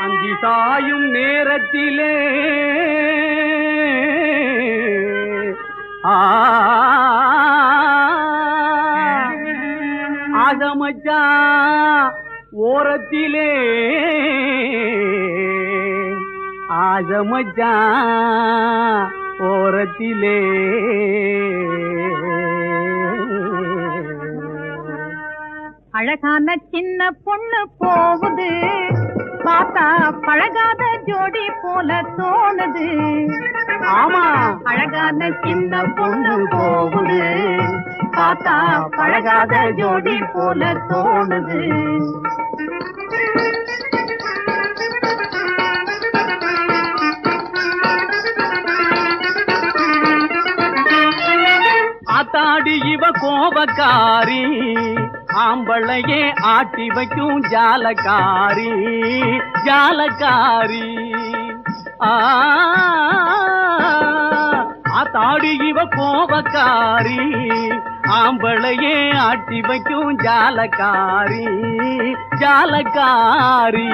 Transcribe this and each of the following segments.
அந்தி சாயும் நேரத்திலே ஆகமச்சா ஓரத்திலே ஆகமச்சா ஓரத்திலே அழகான சின்ன பொண்ணு போகுது, பார்த்தா பழகாத ஜோடி போல தோணுது. ஆமா, அழகான சின்ன பொண்ணு போகுது, பார்த்தா பழகாத ஜோடி போல தோணுது. ஆத்தாடி இவ கோபக்காரி, ஆம்பளையே ஆட்டி வைக்கும் ஜாலக்காரி ஜாலக்காரி. ஆத்தாடி இவ கோபக்காரி, ஆம்பளையே ஆட்டி வைக்கும் ஜாலக்காரி ஜாலக்காரி.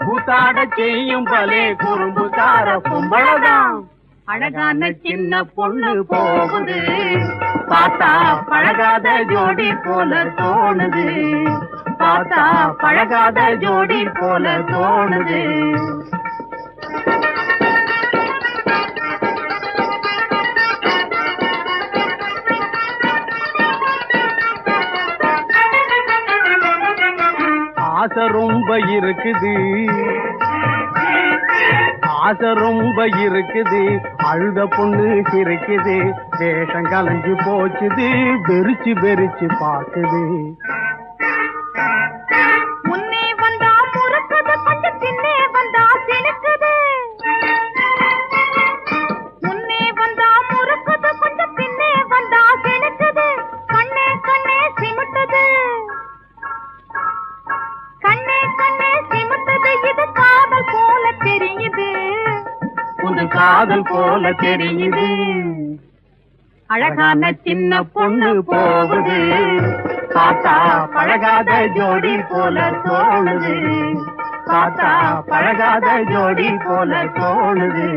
கூத்தாட செய்யும் பலே குறும்புக்கார பொம்பளதான். அழகான சின்ன பொண்ணு போகுது, பார்த்தா பழகாத ஜோடி போல தோணுது. பார்த்தா பழகாத ஜோடி போல தோணுது. ஆசை ரொம்ப இருக்குது, ஆசை ரொம்ப இருக்குது. அழுத பொண்ணு சிரிக்குது, வேஷம் கலைஞ்சு போச்சுது, வெறிச்சு வெறிச்சு பாக்குது. முன்னே வந்தா முறுக்குது, கொஞ்சம் பின்னே வந்தா சினுக்குது. முன்னே வந்தா முறுக்குது, கொஞ்சம் பின்னே வந்தா சினுக்குது. கண்ணே கண்ணே சிமிட்டுது, கண்ணே கண்ணே சிமிட்டுது. இது காதல் போல தெரியுது, புது காதல் போல தெரியுது. அழகான சின்ன பொண்ணு போகுது, பார்த்தா பழகாத ஜோடி போல தோணுது. பார்த்தா பழகாத ஜோடி போல தோணுது.